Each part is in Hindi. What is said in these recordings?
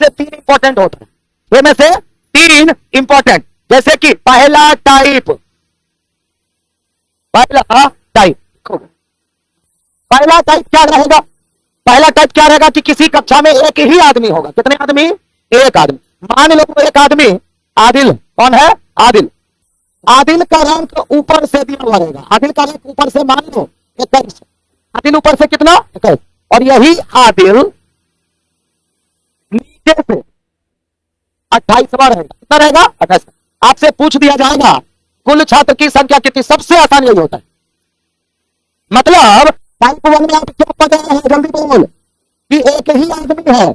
से 3 इंपॉर्टेंट होता है, इनमें से 3 इंपॉर्टेंट, जैसे कि पहला टाइप, पहला टाइप क्या रहेगा? पहला टाइप क्या रहेगा कि किसी कक्षा में एक ही आदमी होगा। कितने आदमी? एक आदमी। मान लो एक आदमी आदिल, कौन है? आदिल। आदिल का रैंक ऊपर से दिया हुआ रहेगा। आदिल का रैंक ऊपर से मान लो 21। आदिल ऊपर से कितना? 21। और यही आदिल नीचे से 28वां रहेगा। कितना रहेगा? 28। आपसे पूछ दिया जाएगा कुल छात्र की संख्या कितनी? सबसे आसान यही होता है। मतलब टाइप 1 में आप क्या पढ़ रहे हैं? जल्दी बोल कि एक ही आदमी है,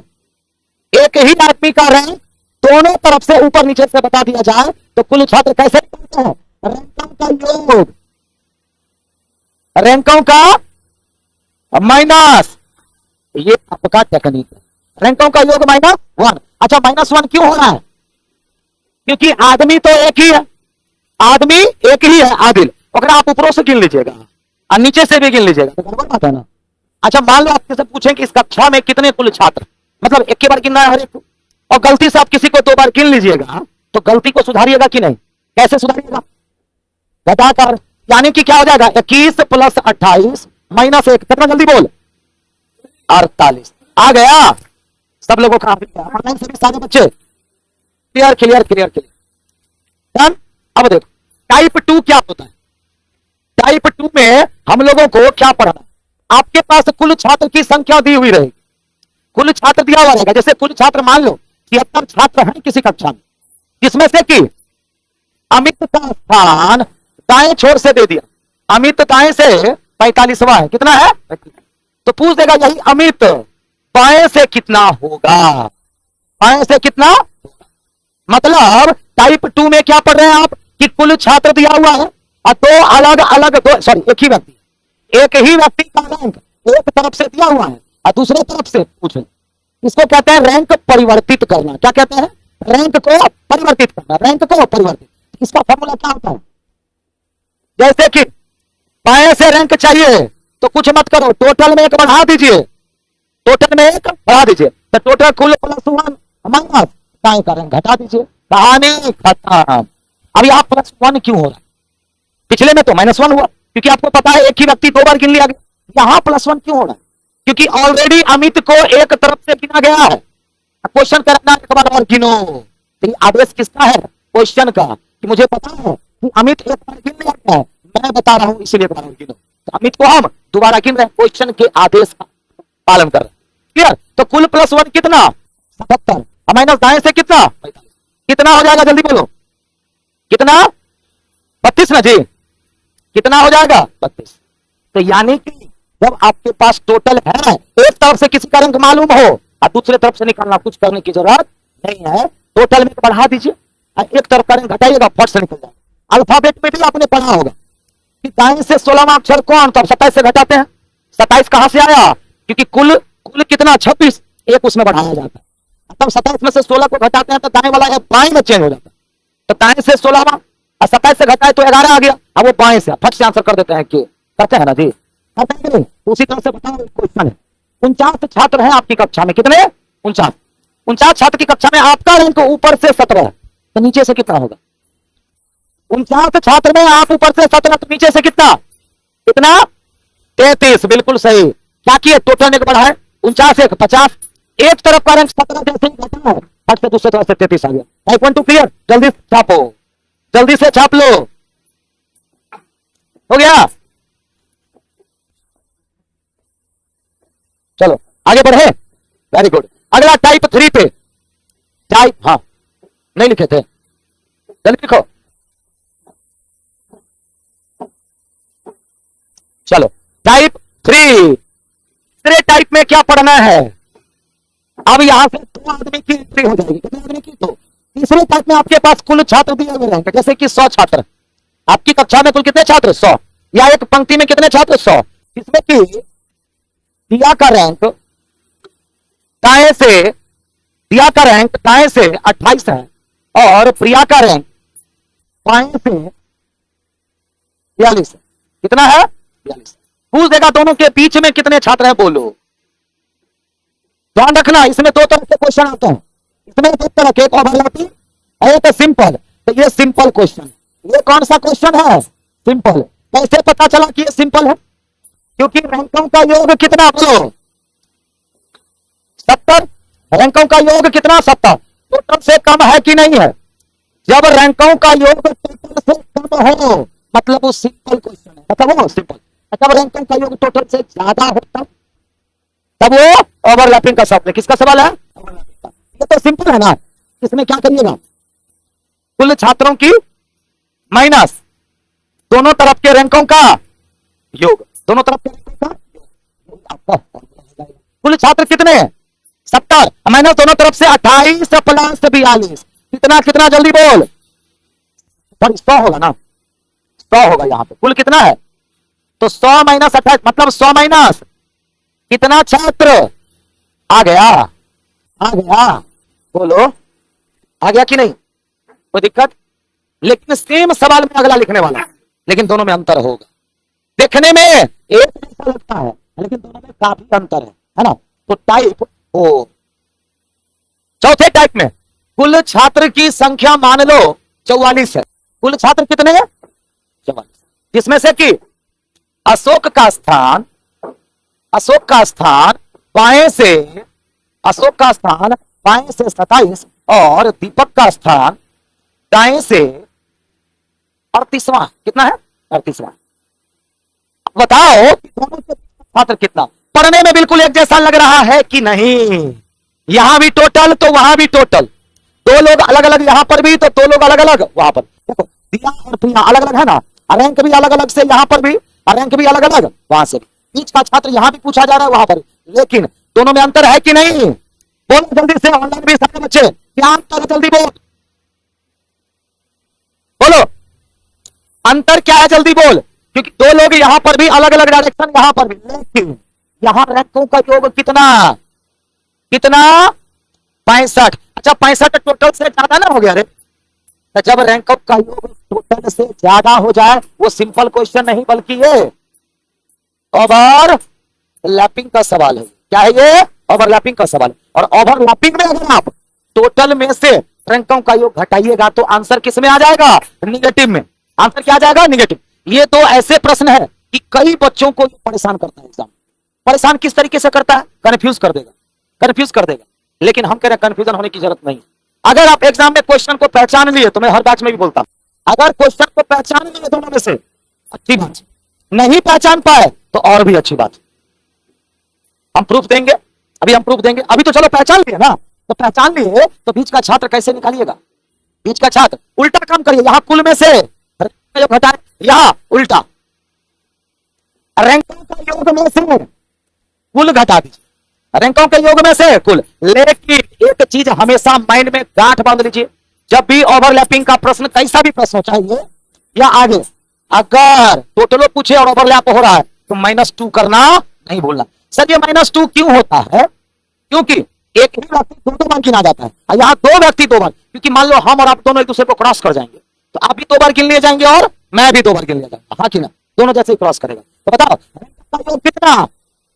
एक ही आदमी का रैंक दोनों तरफ से ऊपर नीचे से बता दिया जाए तो कुल छात्र कैसे निकलते हैं? रैंकों का योग, रैंकों का माइनस, ये आपका टेक्निक है। रैंकों का योग -1। अच्छा, -1 क्यों हो रहा है? क्योंकि आदमी तो एक ही है, आदमी एक ही है आदिल। अगर आप ऊपरों से गिन लीजिएगा और नीचे से भी गिन लीजिएगा तो गड़बड़ बात है ना। अच्छा, मान लो आपसे पूछें कि इस कक्षा में कितने कुल छात्र, मतलब एक ही बार गिनना है हर एक को, और गलती से आप किसी को 2 बार गिन लीजिएगा तो गलती को सुधारिएगा कि नहीं? कैसे सुधारिएगा? घटाकर, यानी कि क्या हो जाएगा? 21 + 28 -1। कितना? जल्दी बोल। 48 आ गया। सब लोगों का सभी सारे बच्चे क्लियर क्लियर क्लियर क्लियर। अब देखो टाइप 2 क्या होता है। टाइप 2 में हम लोगों को क्या पढ़ना? आपके पास कुल छात्र की संख्या दी हुई रहेगी, कुल छात्र दिया हुआ रहेगा। जैसे कुल छात्र मान लो 73 छात्र हैं किसी कक्षा में, जिसमें से कि अमित का स्थान दाएं छोर से दे दिया। अमित दाएं से 45वां है। कितना है? तो पूछ देगा यही अमित बाएं से कितना होगा? बाएं से कितना? मतलब टाइप 2 में क्या पढ़ रहे हैं आप कि कुल छात्र दिया हुआ है और दो अलग अलग, एक ही व्यक्ति का रैंक एक तरफ से दिया हुआ है और दूसरे तरफ से पूछे। इसको कहते हैं रैंक परिवर्तित करना। क्या कहते हैं? रैंक को परिवर्तित करना, रैंक को परिवर्तित। इसका फॉर्मूला क्या होता है? जैसे कि बाएं से रैंक चाहिए तो कुछ मत करो, टोटल में 1 बढ़ा दीजिए, टोटल में 1 बढ़ा दीजिए तो टोटल कुल +1 माइनस दाएं का रैंक घटा दीजिए, कहानी खत्म। अब यहाँ +1 क्यों हो रहा है? पिछले में तो -1 हुआ क्योंकि आपको पता है एक ही व्यक्ति 2 बार गिन लिया गया। यहां +1 क्यों हो रहा है? क्योंकि ऑलरेडी अमित को एक तरफ से गिना गया है। क्वेश्चन करना एक बार और गिनो। तो आदेश किसका है? क्वेश्चन का, कि मुझे पता है कि अमित एक बार गिन लिया गया है, मैं बता रहा हूं इसलिए एक बार और गिनो। तो अमित को हम दोबारा गिन रहे हैं, क्वेश्चन के आदेश का पालन कर रहे हैं। क्लियर? तो कुल +1 कितना? 77 और माइनस दाएं से कितना? 45। कितना हो जाएगा? जल्दी बोलो। कितना? 32 ना जी। कितना हो जाएगा? 32। तो यानी कि जब आपके पास टोटल है, एक तरफ से किसी का रैंक मालूम हो और दूसरे तरफ से निकालना, कुछ करने की जरूरत नहीं है। टोटल में बढ़ा दीजिए और एक तरफ का रैंक घटाइएगा, फट से निकल जाएगा। अल्फाबेट में भी आपने पढ़ा होगा कि दाएं से 16वां अक्षर कौन? तो 27 से घटाते हैं। 27 कहां से आया? क्योंकि कुल कितना? 26, एक उसमें बढ़ाया जाता है। तब 27 में से 16 को घटाते हैं तो दाएं वाला बाएं में चेंज हो जाता है। तो दाएं से 16वां और 27 से घटाए तो 11 आ गया। अब वो बाएं से फट से आंसर कर देते हैं कि करते हैं ना जी, करते हैं नहीं? उसी तरह से बताओ क्वेश्चन है। 49 छात्र हैं आपकी कक्षा में। कितने? 49 छात्र की कक्षा में आपका रैंक ऊपर से 17 है तो नीचे से कितना होगा? 49 छात्र में आप ऊपर से 17 तो नीचे से कितना? 33। बिल्कुल सही। क्या किए? टोटल में बढ़ाए 49 1 50। एक तरफ का रैंक 17 जैसे ही घटा है फट से दूसरे तरफ से 33 आ गया। Type 1 2 clear? जल्दी छापो, जल्दी से छाप लो। हो गया? चलो आगे बढ़े। Very good. अगला टाइप 3 पे। टाइप, हाँ नहीं लिखे थे, जल्दी लिखो। चलो टाइप 3। तीसरे टाइप में क्या पढ़ना है? अब यहां से 2 आदमी की एंट्री हो जाएगी। कितने आदमी की? 2। तीसरे टाइप में आपके पास कुल छात्र दिए हुए रहेंगे, जैसे कि 100 छात्र आपकी कक्षा में। कुल कितने छात्र? 100। या एक पंक्ति में कितने छात्र? 100। इसमें कि दिया का रैंक दाएं से, दिया का रैंक दाएं से 28 है और प्रिया का रैंक बाएं से 42 है। कितना है? 42। पूछ देगा दोनों के बीच में कितने छात्र हैं, बोलो। ध्यान रखना इसमें 2 तरह से क्वेश्चन आते हैं। इसमें दो तरह के, एक ओवरलैपिंग एक सिंपल। तो ये सिंपल क्वेश्चन, ये कौन सा क्वेश्चन है? सिंपल। कैसे पता चला कि ये सिंपल है? क्योंकि रैंकों का योग कितना, बोलो 70। रैंकों का योग कितना? 70। टोटल से कम है कि नहीं है? जब रैंकों का योग टोटल से कम हो मतलब वो सिंपल क्वेश्चन है, मतलब वो सिंपल। जब रैंकों का योग टोटल से ज्यादा होता तब वो ओवरलैपिंग का सवाल है। किसका सवाल है? ये तो सिंपल है ना। इसमें क्या करिएगा, कुल छात्रों की माइनस दोनों तरफ के रैंकों का योग, दोनों तरफ के रैंकों का योग आपका कुल छात्र कितने हैं? 70 माइनस दोनों तरफ से 28 प्लस 42 कितना, कितना जल्दी बोल। पर 100 होगा ना, 100 होगा यहाँ पे। कुल कितना है? तो 100 माइनस 28 मतलब 100 माइनस कितना छात्र? आ गया, आ गया, बोलो आ गया कि नहीं? कोई दिक्कत? लेकिन सेम सवाल में अगला लिखने वाला, लेकिन दोनों में अंतर होगा। देखने में एक जैसा लगता है लेकिन दोनों में काफी अंतर है ना? तो टाइप ओ, चौथे टाइप में कुल छात्र की संख्या मान लो 44 है। कुल छात्र कितने हैं? 44। जिसमें से कि अशोक का स्थान बाएं से, अशोक का स्थान बाएं से 27 और दीपक का स्थान दाएं से 38वां। कितना है? 38वां। बताओ दोनों के छात्र कितना? पढ़ने में बिल्कुल एक जैसा लग रहा है कि नहीं? यहां भी टोटल तो वहां भी टोटल, दो लोग अलग अलग यहां पर भी तो दो लोग अलग अलग वहां पर। देखो दिया और प्रिया अलग अलग है ना, रैंक भी अलग अलग से यहां पर भी, रैंक भी अलग अलग वहां से भी। बीच का छात्र यहां भी पूछा जा रहा है वहां पर, लेकिन दोनों में अंतर है कि नहीं? बोलो जल्दी से, ऑनलाइन भी सारे बच्चे क्या अंतर है? जल्दी बोल, बोलो अंतर क्या है? जल्दी बोल। क्योंकि दो लोग यहां पर भी अलग अलग डायरेक्शन, यहां पर भी, लेकिन यहां रैंकों का योग कितना, कितना? 65। अच्छा 65 टोटल से ज्यादा ना हो गया रे? तो जब रैंकों का योग टोटल से ज्यादा हो जाए वो सिंपल क्वेश्चन नहीं बल्कि ये ओवरलैपिंग का सवाल है। क्या है ये? ओवरलैपिंग का सवाल। और ओवरलैपिंग में अगर आप टोटल में से रैंकों का योग घटाइएगा तो आंसर किस में आ जाएगा? निगेटिव में। आंसर क्या आ जाएगा? निगेटिव। ये तो ऐसे प्रश्न है कि कई बच्चों को परेशान करता है एग्जाम। परेशान किस तरीके से करता है? कंफ्यूज कर देगा, कंफ्यूज कर देगा। लेकिन हम कह रहे हैं कंफ्यूजन होने की जरूरत नहीं। अगर आप एग्जाम में क्वेश्चन को पहचान लिए, तो मैं हर बैच में भी बोलता हूं, अगर क्वेश्चन को पहचान लिए दोनों में से अच्छी बात, नहीं पहचान पाए तो और भी अच्छी बात। हम प्रूफ देंगे, अभी हम प्रूफ देंगे। अभी तो चलो पहचान लिए ना, तो पहचान लिए तो बीच का छात्र कैसे निकालिएगा? बीच का छात्र उल्टा काम करिए, यहां कुल में से घटाए, यहां उल्टा रैंकों का योग में से कुल घटा दीजिए, रैंकों के योग में से कुल। लेकिन एक चीज हमेशा माइंड में गांठ बांध लीजिए, जब भी ओवरलैपिंग का प्रश्न, कैसा भी प्रश्न चाहिए या आगे, अगर टोटलो पूछे और ओवरलैप हो रहा है तो -2 करना नहीं भूलना। सर ये -2 क्यों होता है? क्योंकि एक ही व्यक्ति दो बार गिना जाता है, यहाँ दो व्यक्ति 2 बार। क्योंकि मान लो हम और आप दोनों एक दूसरे को क्रॉस कर जाएंगे, तो आप भी 2 बार गिन लिए जाएंगे और मैं भी 2 बार गिन लिया जाएगा। हाँ कि ना? दोनों जैसे ही क्रॉस करेगा। तो बताओ कितना?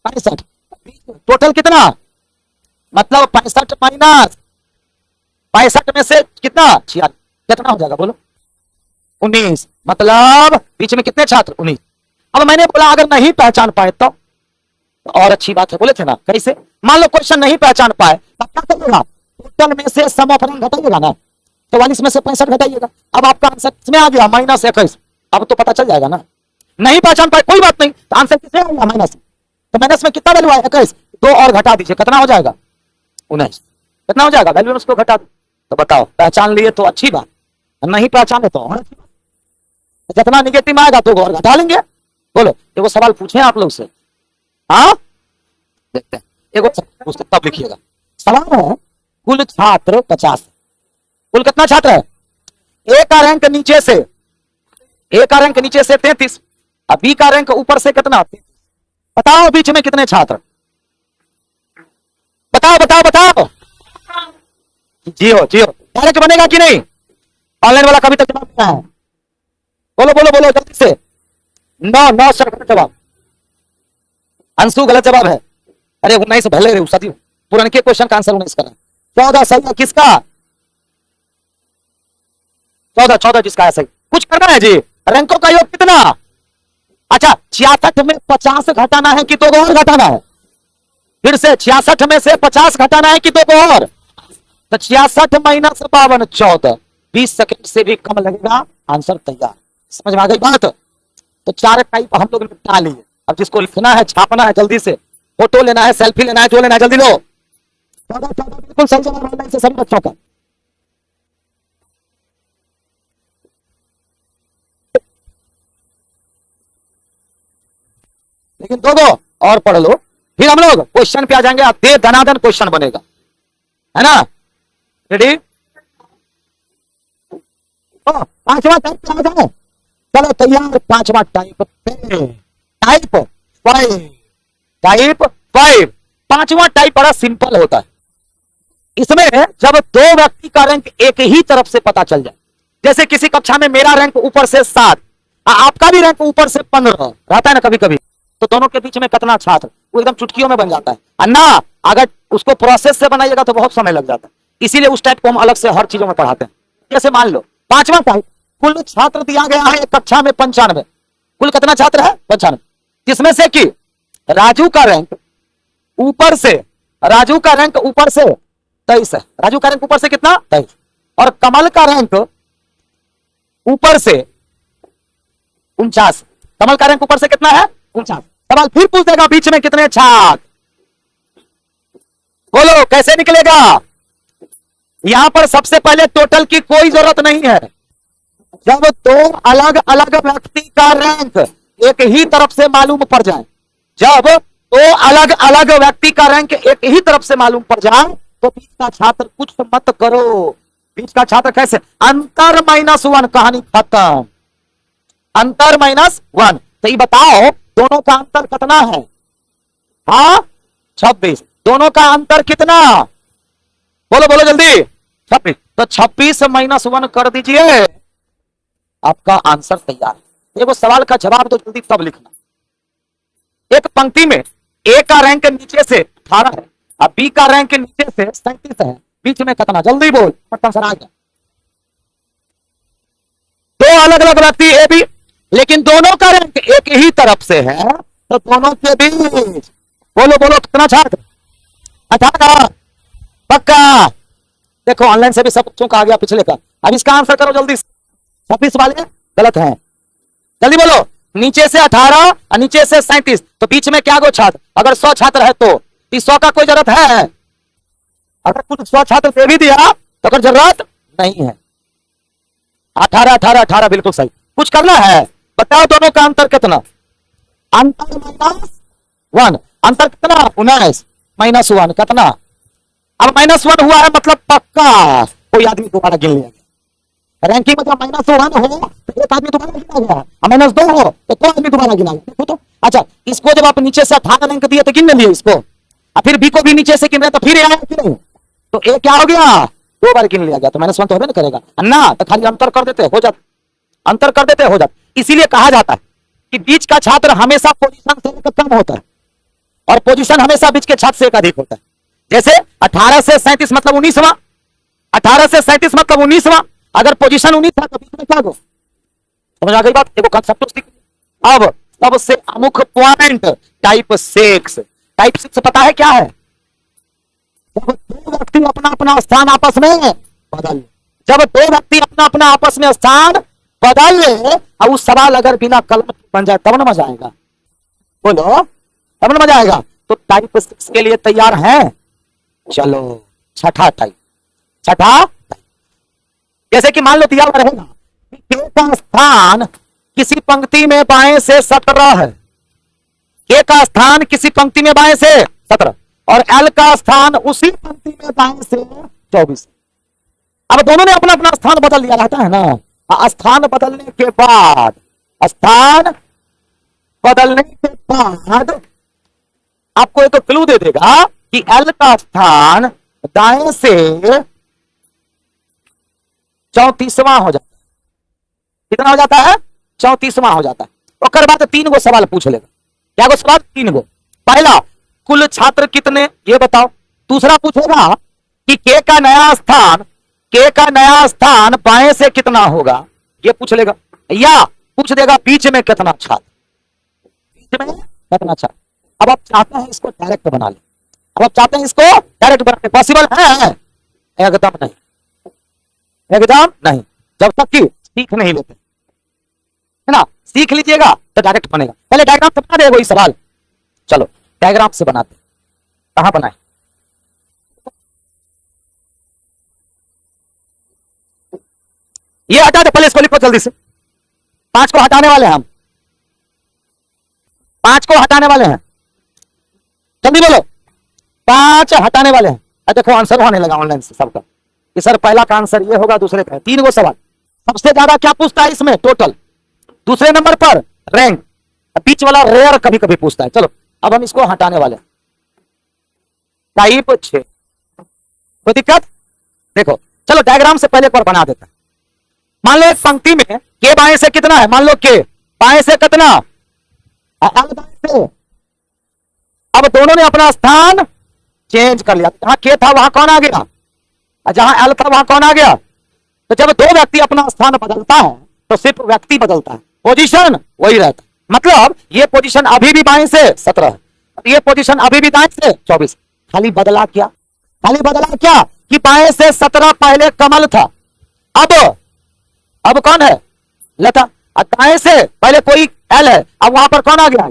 65। टोटल कितना? मतलब 65 माइनस 65 में से कितना? 46। कितना हो जाएगा बोलो? 19। मतलब बीच में कितने छात्र? 19। अब मैंने बोला अगर नहीं पहचान पाए तो और अच्छी बात है, बोले थे ना। कैसे? मान लो क्वेश्चन नहीं पहचान पाए तब क्या करिएगा? टोटल में से सम ऑफ रैंक घटाइएगा ना, 44 में से 65 घटाइएगा। अब आपका आंसर किसमें आ गया? -21। अब तो पता चल जाएगा ना। नहीं पहचान पाए कोई बात नहीं, तो आंसर किसमें आ गया? माइनस। तो माइनस में कितना वैल्यू आया? 21। 2 और घटा दीजिए, कितना हो जाएगा? 19। कितना हो जाएगा? वैल्यू उसको घटा दो। तो बताओ पहचान लिए तो अच्छी बात, नहीं पहचाने तो और अच्छी बात। जितना निगेटिव आएगा तो और घटा लेंगे। बोलो वो सवाल पूछे आप लोग से। हाँ देखते हैं, एक पूछते तब लिखिएगा। सवाल है कुल छात्र 50। कुल कितना छात्र है? ए का रैंक नीचे से, ए का रैंक नीचे से 33, अब बी का रैंक ऊपर से कितना? बताओ बीच में कितने छात्र? बताओ बताओ बताओ। जियो जियो, डायरेक्ट बनेगा कि नहीं? ऑनलाइन वाला कभी तक जवाब देना है? बोलो बोलो बोलो जल्दी से। 9 सर गलत जवाब। अंशु गलत जवाब है। अरे 19 भले रे, पुराने के क्वेश्चन का आंसर 19 करा। 14 सही है किसका? 14 14 जिसका है सही। कुछ करना है जी। रैंकों का योग कितना? अच्छा 66 में 50 घटाना है कि 2 को और घटाना है? फिर से 66 में से 50 घटाना है कि 2 को और? तो 66 माइनस 52 14, 20 सेकंड से भी कम लगेगा, आंसर तैयार। समझ में आ गई बात? तो 4 टाइप हम लोग निपटा लिए। अब जिसको लिखना है, छापना है, जल्दी से फोटो लेना है, सेल्फी लेना है, जो लेना है जल्दी लो। 14 14 बिल्कुल सही जवाब ऑनलाइन से सभी बच्चों का। लेकिन 2 और पढ़ लो, फिर हम लोग क्वेश्चन पे आ जाएंगे। आप दे धनाधन क्वेश्चन बनेगा, है ना? रेडी? 5वां टाइप पे आ जाए। चलो तैयार। 5वां टाइप पे, टाइप 5, टाइप 5। 5वां टाइप बड़ा सिंपल होता है। इसमें जब 2 व्यक्ति का रैंक एक ही तरफ से पता चल जाए, जैसे किसी कक्षा में मेरा रैंक ऊपर से 7, आपका भी रैंक ऊपर से 15 रहता है ना कभी कभी, तो दोनों के बीच में कितना छात्र, वो एकदम चुटकियों में बन जाता है। अन्ना अगर उसको प्रोसेस से बनाइएगा तो बहुत समय लग जाता है। इसीलिए उस टाइप को हम अलग से हर चीजों में पढ़ाते हैं। जैसे मान लो 5वां टाइप, कुल छात्र दिया गया है एक कक्षा में 95। कुल कितना छात्र है? 95। जिसमें से कि राजू का रैंक ऊपर से, राजू का रैंक ऊपर से 23 है। राजू का रैंक ऊपर से कितना? 23। और कमल का रैंक ऊपर से 49। कमल का रैंक ऊपर से कितना है? 49। सवाल फिर पूछ देगा बीच में कितने छात्र, बोलो कैसे निकलेगा? यहां पर सबसे पहले टोटल की कोई जरूरत नहीं है। जब 2 अलग अलग व्यक्ति का रैंक एक ही तरफ से मालूम पड़ जाए, जब 2 अलग अलग व्यक्ति का रैंक एक ही तरफ से मालूम पड़ जाए, तो बीच का छात्र कुछ मत करो। बीच का छात्र कैसे? अंतर -1, कहानी खत्म। अंतर -1। तो ये बताओ दोनों का अंतर कितना है? हाँ 26। दोनों का अंतर कितना? बोलो बोलो जल्दी। 26। तो 26 -1 कर दीजिए, आपका आंसर तैयार है। देखो सवाल का जवाब तो जल्दी तब लिखना। एक पंक्ति में ए का रैंक नीचे से 18 है, अब बी का रैंक नीचे से 37 है, बीच में कितना? जल्दी बोल, सर आ गया। 2 अलग अलग व्यक्ति ए बी, लेकिन दोनों का रैंक एक ही तरफ से है, तो दोनों के बीच बोलो बोलो कितना छात्र? 18। पक्का? देखो ऑनलाइन से भी सब बच्चों का आ गया पिछले का। अब इसका आंसर करो जल्दी। 26 वाले गलत हैं, जल्दी बोलो। नीचे से 18 और नीचे से 37, तो बीच में क्या गो छात्र? अगर 100 छात्र है तो 100 का कोई जरूरत है? अगर कुछ 100 छात्र दे भी दिया तो अगर जरूरत नहीं है। 18 18 18 बिल्कुल सही। कुछ करना है? बताओ दोनों का अंतर कितना? अंतर -1। अंतर कितना? 19 -1 कितना? अब -1 हुआ है मतलब पक्का कोई आदमी दोबारा गिन लिया गया। रैंकिंग में जब -1 हो तो एक आदमी दोबारा गिना गया, और -2 हो तो कोई आदमी दोबारा गिना गया। देखो तो अच्छा, इसको जब आप नीचे से 18 रैंक दिए तो गिन लिए इसको, और फिर बी को भी नीचे से गिन रहे तो फिर आया कि नहीं? तो ए क्या हो गया? 2 बार गिन लिया गया, तो -1 तो होबे नहीं करेगा ना, तो खाली अंतर कर देते हो जाता, अंतर कर देते हो जाता। इसीलिए कहा जाता है कि बीच का छात्र हमेशा पोजीशन से कम होता है, और पोजीशन हमेशा बीच के छात्र से अधिक होता है। जैसे 18 से 37 मतलब 19वां, 18 से 37 मतलब 19वां। अगर पोजीशन 19 था तो बीच में क्या हो? समझ आ गई बात? देखो कंसेप्ट। अब सबसे अमुख पॉइंट टाइप 6। टाइप 6 पता है क्या है? जब 2 व्यक्ति अपना अपना स्थान आपस में बदल, जब 2 व्यक्ति अपना अपना आपस में स्थान बदल ले, और उस सवाल अगर बिना कलम बन जाए तब ना मजा आएगा। बोलो तब ना मजा आएगा। तो टाइप 6 के लिए तैयार हैं? चलो छठा टाइप। छठा जैसे कि मान लो दिया हुआ रहेगा के का स्थान किसी पंक्ति में बाएं से 17 है, के का स्थान किसी पंक्ति में बाएं से 17, और एल का स्थान उसी पंक्ति में बाएं से 24। अब दोनों ने अपना अपना स्थान बदल लिया, रहता है ना। स्थान बदलने के बाद, स्थान बदलने के बाद आपको एक क्लू दे देगा कि एल का स्थान दाएं से 34वां हो जाता है। कितना हो जाता है? 34वां हो जाता है। और बाद 3 गो सवाल पूछ लेगा। क्या गो सवाल? 3 गो। पहला, कुल छात्र कितने ये बताओ। दूसरा पूछेगा कि के का नया स्थान बाएं से कितना होगा, ये पूछ लेगा, या पूछ देगा बीच में कितना छात्र, बीच में कितना छात्र। अब आप चाहते हैं इसको डायरेक्ट बना ले, अब आप चाहते हैं इसको डायरेक्ट बनाने, पॉसिबल है? एकदम नहीं, एकदम नहीं, जब तक कि सीख नहीं लेते, है ना। सीख लीजिएगा तो डायरेक्ट बनेगा। पहले डायग्राम से बना दे वही सवाल। चलो डायग्राम से बनाते, कहां बनाए, ये हटा दे पहले, इसको लिखो जल्दी से। 5 को हटाने वाले हैं हम, 5 को हटाने वाले हैं, जल्दी बोलो। 5 हटाने वाले हैं। देखो आंसर होने लगा ऑनलाइन से सबका, कि सर पहला का आंसर ये होगा, दूसरे का 3 गो सवाल। सबसे ज्यादा क्या पूछता है इसमें, टोटल। दूसरे नंबर पर रैंक, बीच वाला रेयर कभी कभी पूछता है। चलो अब हम इसको हटाने वाले हैं। टाइप 6, कोई दिक्कत? देखो चलो डायग्राम से पहले एक बार बना देते हैं। मान लो एक पंक्ति में के बाएं से कितना है, मान लो के बाएं से कितना, एल बाएं से। अब दोनों ने अपना स्थान चेंज कर लिया, जहां के था वहां कौन आ गया, और जहां एल था वहां कौन आ गया। तो जब दो व्यक्ति अपना स्थान बदलता है तो सिर्फ व्यक्ति बदलता है, पोजीशन वही रहता है। मतलब ये पोजीशन अभी भी बाएं से 17, ये पोजीशन अभी भी दाएं से 24। खाली बदला क्या, खाली बदला क्या कि बाएं से 17 पहले कमल था, अब कौन है, लता। और दाएं से पहले कोई एल है, अब वहां पर कौन आ गया,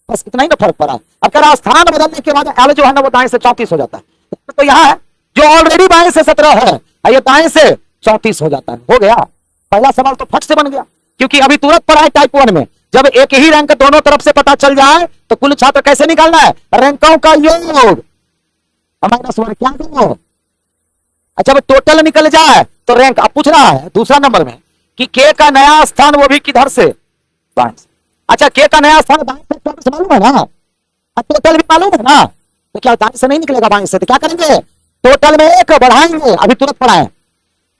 बस इतना ही ना फर्क पड़ा। अब कह रहा स्थान बदलने के बाद एल जो है ना वो दाएं से 34 हो जाता है। तो यहां है जो ऑलरेडी बाएं से 17 है, ये दाएं से 34 हो जाता है। हो गया, पहला सवाल तो फट से बन गया, क्योंकि अभी तुरंत पढ़ा है टाइप 1 में। जब एक ही रैंक दोनों तरफ से पता चल जाए तो कुल छात्र कैसे निकालना है, रैंकों का योग -1 क्या करो। अच्छा, जब टोटल निकल जाए तो रैंक। अब पूछ रहा है दूसरा नंबर में कि के का नया स्थान वो भी किधर से, बाएं से। अच्छा, के का नया स्थान बाएं से 24 मालूम है ना, टोटल भी मालूम है ना, तो क्या दाएं से नहीं निकलेगा, बाएं से। तो क्या करेंगे, टोटल में 1 बढ़ाएंगे, अभी तुरंत पढ़ाएं।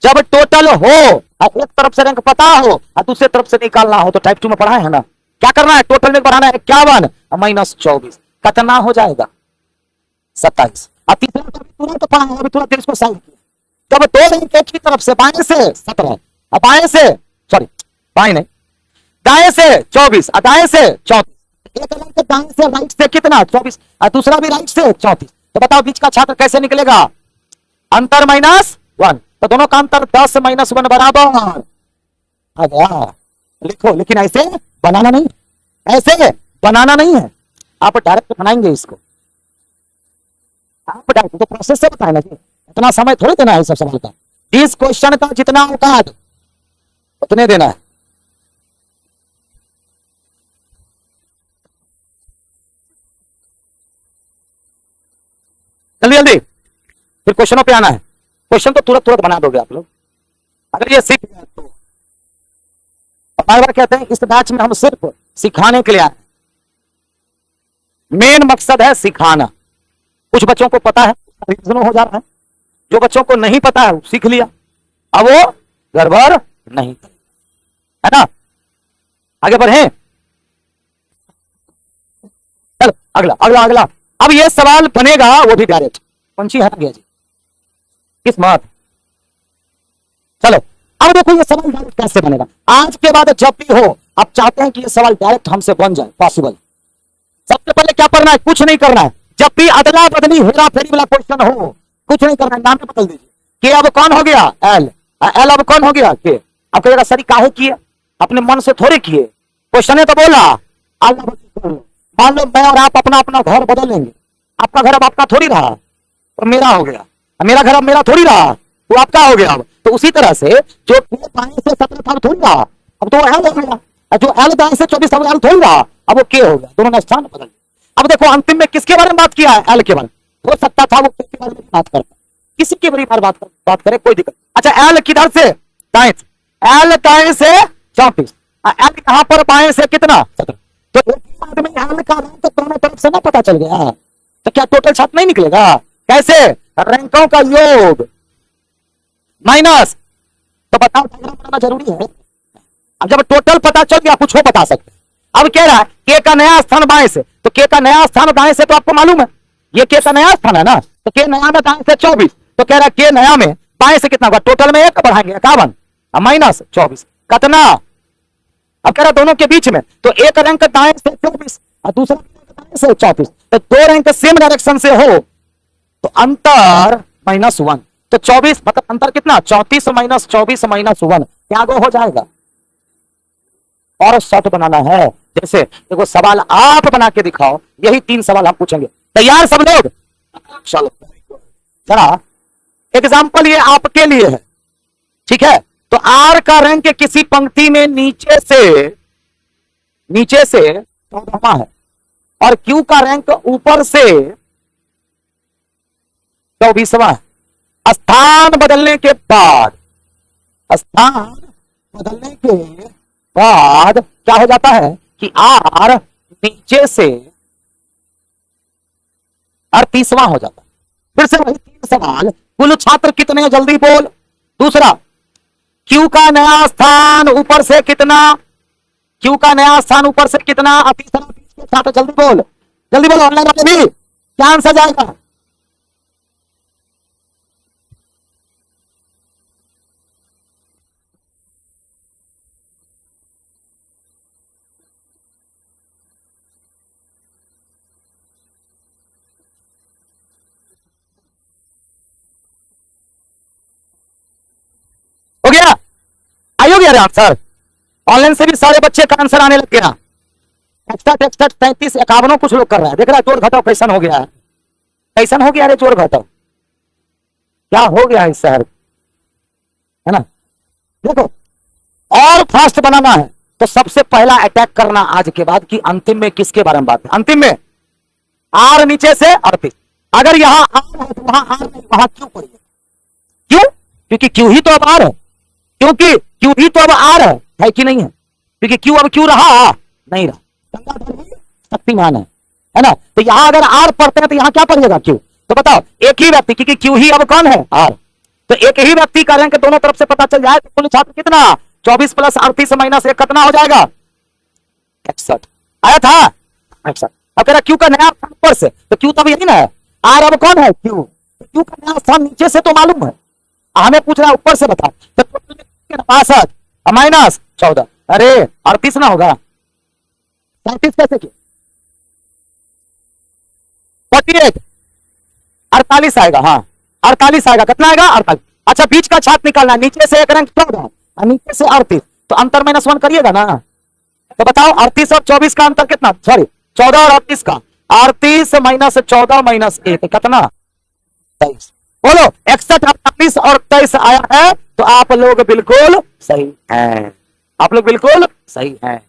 जब टोटल हो और एक तरफ से रैंक पता हो और दूसरे तरफ से निकालना हो, तो टाइप 2 में पढ़ाए है ना, क्या करना है, टोटल में बढ़ाना है 51 -24, कितना हो जाएगा 27। अब तीसरा तुरंत पढ़ाए, अभी तुरंत इसको साइड किया। जब दो रैंक एक ही तरफ से, बाएं से 17, बाएं से, सॉरी बाएं नहीं, दाएं से 24 और दाएं से 34। एक रैंक दाएं से राइट से कितना 24 और दूसरा भी राइट से 34। तो बताओ बीच का छात्र कैसे निकलेगा, अंतर -1। तो दोनों का अंतर 10 -1 बराबर आ गया। लिखो, लेकिन ऐसे बनाना नहीं, ऐसे बनाना नहीं है, आप डायरेक्ट बनाएंगे इसको। आप डायरेक्ट तो प्रोसेस से बताए ना जी, इतना समय थोड़ी देना है सब सवाल का। इस क्वेश्चन का जितना औकात उतने देना है। जल्दी जल्दी फिर क्वेश्चनों पे आना है। क्वेश्चन तो तुरंत तुरंत बना दोगे आप लोग अगर ये सीख गए तो। बार बार कहते हैं इस बैच में हम सिर्फ सिखाने के लिए आए, मेन मकसद है सिखाना। कुछ बच्चों को पता है, रिविजन हो जा रहा है, जो बच्चों को नहीं पता है सीख लिया, अब वो गड़बड़ नहीं करेगा, है ना। आगे बढ़े, चलो अगला अगला अगला। अब ये सवाल बनेगा वो भी डायरेक्ट, पंछी हट गया जी, किस्मत। चलो अब देखो ये सवाल डायरेक्ट कैसे बनेगा। आज के बाद जब भी हो आप चाहते हैं कि ये सवाल डायरेक्ट हमसे बन जाए, पॉसिबल, सबसे पहले क्या करना है, कुछ नहीं करना है। जब भी अदला बदली हेरा फेरी वाला क्वेश्चन हो, कुछ नहीं करना है, नाम बदल दीजिए। के अब कौन हो गया, एल, एल अब कौन हो गया, के। अब कहेगा सर काहे किए, अपने मन से थोड़े किए, क्वेश्चन है तो बोला। मान लो मैं और आप अपना अपना घर बदल लेंगे, आपका घर अब आपका थोड़ी रहा, तो मेरा हो गया, मेरा घर अब मेरा थोड़ी रहा, तो आपका हो गया। अब तो उसी तरह से जो बाएं से 17 था थोड़ी रहा, अब तो एल हो गया, जो एल दाएं से 24 था एल थोड़ी रहा, अब वो के हो गया, दोनों ने स्थान बदल दिया। अब देखो अंतिम में किसके बारे में बात किया है, एल के बारे में। हो सकता था वो के बारे में बात करता, किसी के बारे में बात करे, कोई दिक्कत। अच्छा एल किधर से, दाएं से, एल दाएं से 34, एल यहां पर बाएं से कितना 17। तो एक ही आदमी एल का रैंक दोनों तरफ से ना पता चल गया, तो क्या टोटल छात्र नहीं निकलेगा, कैसे, रैंकों का योग माइनस। तो बताओ डायग्राम बनाना जरूरी है। अब जब टोटल पता चल गया कुछ हो बता सकते हैं। अब कह रहा है के का नया स्थान बाएं से, तो के का नया स्थान दाएं से तो आपको मालूम है, ये के का नया स्थान है ना, तो के नया में दाएं से 24, तो कह रहा के नया में बाएं से कितना होगा, टोटल में एक बढ़ाएंगे 51 माइनस 24 कितना। अब कह रहा दोनों के बीच में, तो एक रैंक दाएं से 24 और दूसरा दाएं से 34, तो दो रैंक सेम डायरेक्शन से हो तो अंतर -1, तो 24 मतलब अंतर कितना 34 माइनस 24 माइनस 1 क्या गो हो जाएगा। और शॉर्ट बनाना है, जैसे देखो सवाल आप बना के दिखाओ, यही 3 सवाल हम पूछेंगे, तैयार सब लोग। चलो जरा एग्जाम्पल ये आपके लिए है, ठीक है। तो आर का रैंक किसी पंक्ति में नीचे से 14वां है और क्यू का रैंक ऊपर से 24वां है। स्थान बदलने के बाद क्या हो जाता है कि आर नीचे से 38वां हो जाता है। फिर से वही 3 सवाल, कुल छात्र कितने जल्दी बोल। दूसरा, क्यू का नया स्थान ऊपर से कितना, क्यू का नया स्थान ऊपर से कितना। तीसरा 30 के छात्र जल्दी बोल, जल्दी बोलो, ऑनलाइन वाले भी क्या आंसर जाएगा। हो गया, आयो गया आंसर। ऑनलाइन से भी सारे बच्चे का आंसर आने लग गया। एक्स्ट्रा 33 51 कुछ लोग कर रहा है, देख रहा है जोड़ घटाओ कैसन हो गया है, कैसन हो गया रे जोड़ घटाओ, क्या हो गया है शहर, है ना। देखो और फास्ट बनाना है तो सबसे पहला अटैक करना आज के बाद कि अंतिम में किसके बारे में बात है। अंतिम में आर नीचे से 38, अगर यहां आर है तो वहां आर नहीं, वहां क्यू पड़ेगा। क्यों, क्योंकि क्यू ही तो अब आर है, क्योंकि क्यू ही तो अब आर है कि नहीं है, क्योंकि क्यू अब क्यू रहा नहीं रहा, शक्तिमान है ना। तो यहां अगर आर पढ़ते हैं तो यहां क्या पढ़िएगा क्यू। तो बताओ एक ही व्यक्ति, क्योंकि क्यू ही अब कौन है आर, तो एक ही व्यक्ति का रैंक दोनों तरफ से पता चल जाए तो कुल छात्र कितना 24 प्लस 38 माइनस 1 कितना हो जाएगा 61 आया था 61। अब कह रहा क्यू का नया स्थान ऊपर से, तो क्यू तब यही ना है, आर अब कौन है क्यू, तो क्यू का नया स्थान नीचे से तो मालूम है, हमें पूछ रहा है ऊपर से बता, तो 62 माइनस 14, अरे 38 ना होगा, 37 कैसे किया 48 48 आएगा, हाँ 48 आएगा, कितना आएगा 48। अच्छा बीच का छात्र निकालना, नीचे से एक रैंक 14 और नीचे से 38, तो अंतर -1 करिएगा ना। तो बताओ 38 और 24 का अंतर कितना, सॉरी 14 और 38 का, 38 माइनस 14 माइनस 1 कितना 23। बोलो 61 38 और 23 आया है, तो आप लोग बिल्कुल सही हैं, आप लोग बिल्कुल सही हैं,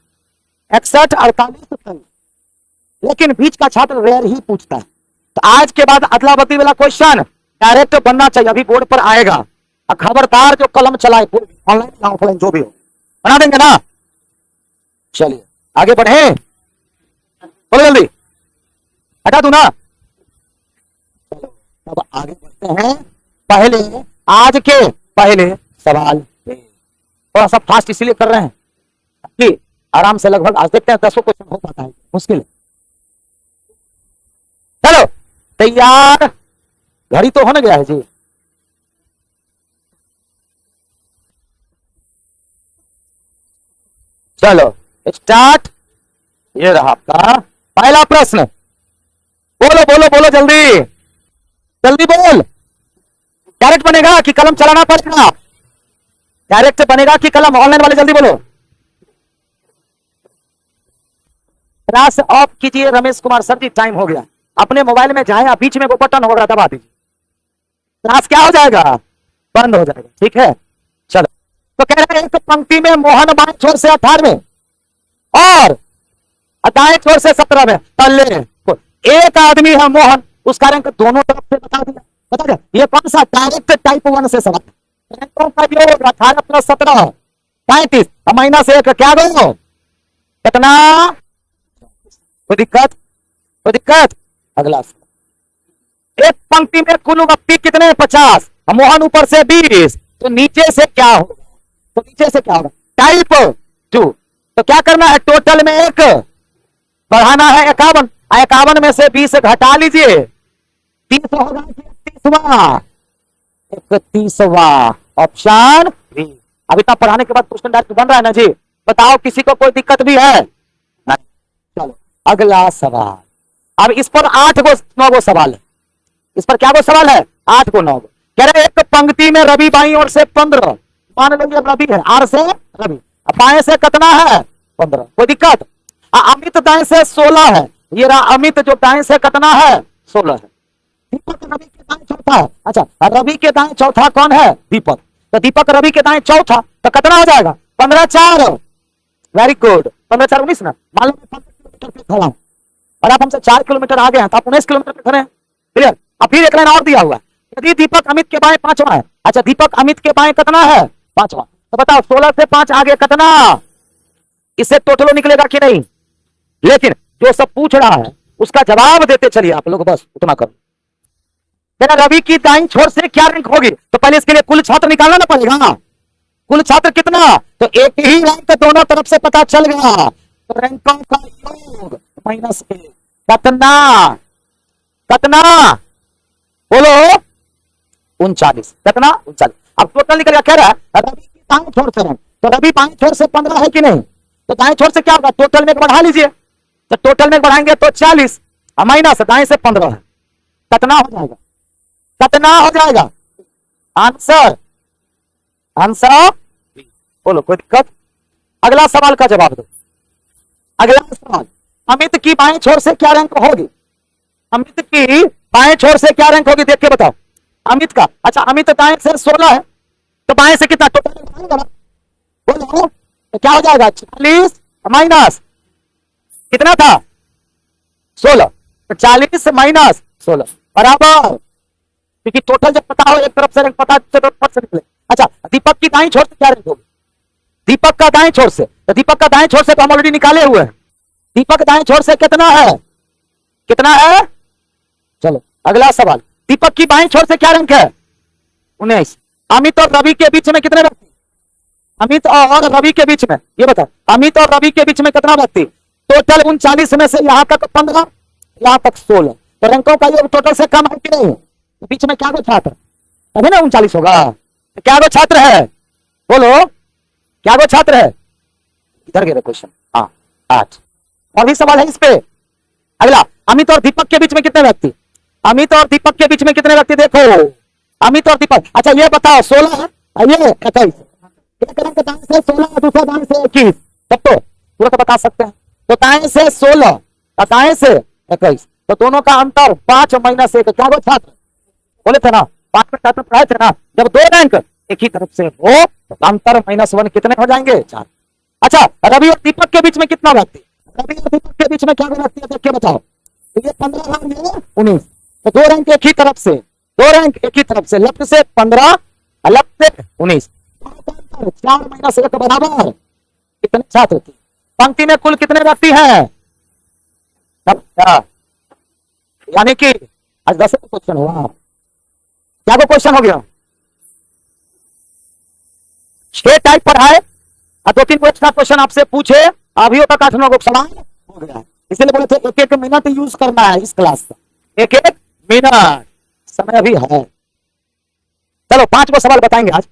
61 48 23। लेकिन बीच का छात्र रेयर ही पूछता है, तो आज के बाद अदला बदली वाला क्वेश्चन डायरेक्ट बनना चाहिए, अभी बोर्ड पर आएगा। और खबरदार जो कलम चलाए ऑनलाइन या ऑफलाइन जो भी हो बना देंगे ना। चलिए आगे बढ़े, बोलो जल्दी, हटा दूं ना। अब आगे बढ़ते हैं, पहले आज के पहले सवाल पे थोड़ा सा फास्ट इसीलिए कर रहे हैं कि आराम से लगभग आज देखते हैं 10 क्वेश्चन हो पाता है, मुश्किल है। चलो तैयार, घड़ी तो होने गया है जी। चलो स्टार्ट, ये रहा आपका पहला प्रश्न, बोलो बोलो बोलो जल्दी जल्दी बोल। डायरेक्ट बनेगा कि कलम चलाना पड़ेगा, डायरेक्ट बनेगा कि कलम, ऑनलाइन वाले जल्दी बोलो। क्लास ऑफ कीजिए रमेश कुमार सर जी, टाइम हो गया, अपने मोबाइल में जाए, बीच में वो बटन होगा दबा दीजिए, क्लास क्या हो जाएगा बंद हो जाएगा, ठीक है। चलो तो कह रहे हैं एक पंक्ति में मोहन बाएं छोर से 18 और दाएं छोर से 17 में, पल्ले एक आदमी है मोहन, उसका रैंक दोनों तरफ से बता दिया, बता दिया ये कौन सा डायरेक्ट टाइप 1 से सवाल, रैंकों का योग 18 प्लस 17 35 माइनस 1 क्या दो कितना, कोई दिक्कत कोई दिक्कत। अगला एक पंक्ति में कुल व्यक्ति कितने 50, मोहन ऊपर से 20, तो नीचे से क्या होगा, तो नीचे से क्या होगा टाइप 2, तो क्या करना है टोटल में 1 बढ़ाना है 51, 51 में से 20 घटा लीजिए 30 होगा 31वां, 31वां, ऑप्शन बी। अब इतना पढ़ाने के बाद क्वेश्चन डायरेक्ट बन रहा है ना जी। बताओ किसी को कोई दिक्कत भी है? नहीं। चलो अगला सवाल। अब इस पर 8 गो 9 गो सवाल है। इस पर क्या गो सवाल है? 8 गो 9 गो। कह रहे एक पंक्ति में रवि बाई ओर से 15, मान लो रवि है, आर से रवि, बाएं से कितना है? 15। कोई दिक्कत? अमित दाएं से 16 है, ये रहा अमित जो दाएं से कितना है? 16 है। दीपक रवि के दाएं चौथा है। अच्छा, रवि के दाएं चौथा कौन है? दीपक। तो दीपक रवि के दाएं चौथा, तो कितना हो जाएगा? 15 4। Very good. 15 4 19 ना। मान लो मैं 15 किलोमीटर पे खड़ा हूं और आप हमसे 4 किलोमीटर आगे हैं, तो आप 19 किलोमीटर पे खड़े हैं। क्लियर? अब फिर एक लाइन और दिया हुआ है, यदि दीपक अमित के बाएं 5वां है। अच्छा, दीपक अमित के बाएं कितना है? 5वां। तो बताओ 16 से 5 आगे कितना? इससे टोटलो निकलेगा कि नहीं? लेकिन जो सब पूछ रहा है उसका जवाब देते चलिए आप लोग, बस उतना करो। रवि की दाईं छोर से क्या रैंक होगी? तो पहले इसके लिए कुल छात्र निकालना ना पड़ेगा। कुल छात्र कितना? तो एक ही रैंक दोनों तरफ से पता चल गया, तो रैंकों का योग -1 कितना? कितना बोलो? 39। कितना? 39। अब टोटल निकल गया। कह रहा है रवि की दाईं छोर से रैंक, तो रवि बाईं छोर से 15 है कि नहीं? तो दाईं छोर से क्या होगा? टोटल में बढ़ा लीजिए, तो टोटल में बढ़ाएंगे तो 40 माइनस दाएं से 15 है। कितना हो जाएगा? कितना हो जाएगा? आंसर आंसर बोलो। कोई दिक्कत? अगला सवाल का जवाब दो। अगला सवाल, अमित की बाएं छोर से क्या रैंक होगी? अमित की बाएं छोर से क्या रैंक होगी? देख के बताओ अमित का। अच्छा, अमित दाएं से 16 है, तो बाएं से कितना? टोटल बोलो तो क्या हो जाएगा? 40 माइनस कितना था? 16। तो 40 माइनस 16 बराबर, क्योंकि टोटल जब पता हो एक तरफ से रैंक पता तो फट से निकले। अच्छा, दीपक की दाईं छोर से क्या रैंक होगी? दीपक का दाएं छोर से, तो दीपक का दाएं छोर से तो हम ऑलरेडी निकाले हुए हैं। दीपक दाएं छोर से कितना है? कितना है? चलो अगला सवाल, दीपक की बाएं छोर से क्या रैंक है? 19। अमित और रवि के बीच में कितने व्यक्ति? अमित और रवि के बीच में, ये बताओ, अमित और रवि के बीच में कितना व्यक्ति? टोटल 39 में से यहां तक 15, यहां तक 16, तो रैंकों का योग टोटल से कम है कि नहीं? तो बीच में क्या गो छात्र? तभी ना 39 होगा। तो क्या गो छात्र है? बोलो क्या गो छात्र है? इधर गए क्वेश्चन। हाँ 8। और भी सवाल है इस पे। अगला, अमित और दीपक के बीच में कितने व्यक्ति? अमित और दीपक के बीच में कितने व्यक्ति? देखो अमित और दीपक। अच्छा ये बताओ 16 है, ये 21, एक रंग दाएं से 16, दूसरा दाएं से 21, तब तो पूरा तो बता सकते हैं। तो दाएं से 16 और दाएं से 21, तो दोनों का अंतर 5 माइनस 1। क्या वो छात्र बोले थे ना, 5 में छात्र पढ़ाए थे ना, जब 2 रैंक एक ही तरफ से हो तो अंतर -1 कितने हो जाएंगे? 4। अच्छा, रवि और दीपक के बीच में कितना व्यक्ति? रवि और दीपक के बीच में क्या व्यक्ति है? देख के बताओ। तो ये 15 और ये 19, तो 2 रैंक एक ही तरफ से, 2 रैंक एक ही तरफ से, लेफ्ट से 15 और लेफ्ट से 19, 4 माइनस 1 बराबर कितने छात्र थे? पंक्ति में कुल कितने व्यक्ति हैं? यानी कि आज 10 क्वेश्चन हुआ। क्या को क्वेश्चन हो गया? 6 टाइप पढ़ाए और 2-3 को एक्स्ट्रा क्वेश्चन आपसे पूछे, अभी तक 8-9 को सवाल हो गया। इसलिए बोले थे 1-1 मिनट यूज करना है इस क्लास का, 1-1 मिनट समय अभी है। चलो 5 को सवाल बताएंगे आज।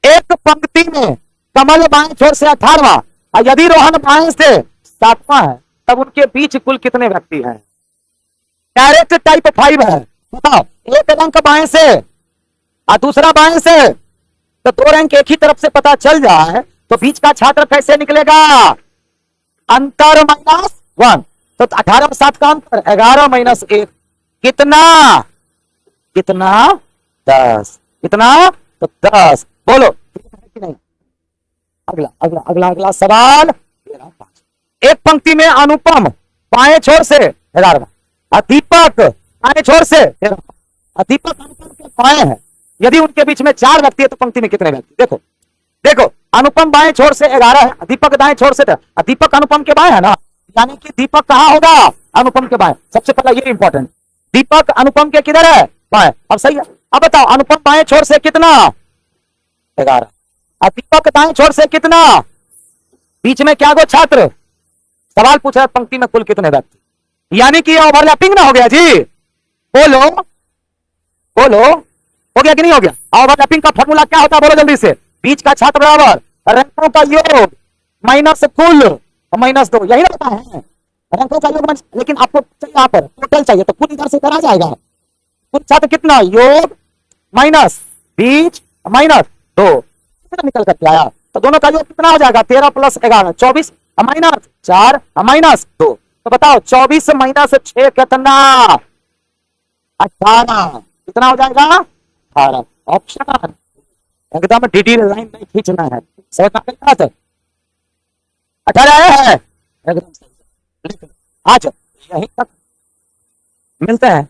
एक पंक्ति में कमल बाएं छोर से 18वां और यदि रोहन बाएं से 7वां है, तब उनके बीच कुल कितने व्यक्ति हैं? डायरेक्ट टाइप 5 है। बताओ, एक रैंक बाएं से और दूसरा बाएं से, तो 2 रैंक एक ही तरफ से पता चल जाए तो बीच का छात्र कैसे निकलेगा? अंतर -1। तो 18 और 7 का अंतर 11 माइनस 1 कितना? कितना? 10। कितना? तो 10। बोलो कि नहीं? अगला अगला अगला अगला सवाल। एक पंक्ति में अनुपम बाएं छोर से 11वां और दीपक बाएं छोर से 13वां और दीपक अनुपम के बाएं है, यदि उनके बीच में 4 व्यक्ति है तो पंक्ति में कितने व्यक्ति? देखो देखो, अनुपम बाएं छोर से 11 है, दीपक दाएं छोर से 13, दीपक अनुपम के बाएं है ना, यानी कि दीपक कहां होगा? अनुपम के बाएं। सबसे पहला ये इंपॉर्टेंट, दीपक अनुपम के किधर है? बाएं। अब सही है। अब बताओ, अनुपम बाएं छोर से कितना? 11 और दीपक दाएं छोर से कितना? बीच में क्या गो छात्र? सवाल पूछ रहा है पंक्ति में कुल कितने व्यक्ति, यानी कि ओवरलैपिंग ना हो गया जी। बोलो बोलो हो गया कि नहीं हो गया? ओवरलैपिंग का फॉर्मूला क्या होता है बोलो जल्दी से? बीच का छात्र बराबर रैंकों का योग माइनस कुल माइनस 2, यही रहता है रैंकों का योग माइनस। लेकिन आपको चाहिए यहाँ पर टोटल चाहिए, तो कुल इधर से इधर आ जाएगा। कुल छात्र कितना? योग माइनस बीच माइनस 2, कितना निकल करके आया? तो दोनों का योग कितना हो जाएगा? 13 + 11 24 माइनस 4 माइनस 2। तो बताओ 24 माइनस 6 कितना? 18। कितना हो जाएगा? 18। ऑप्शन एकदम डिटेल लाइन नहीं खींचना है, समझ में आ गया? 18 आया है एकदम सही। आज यहीं तक मिलते हैं।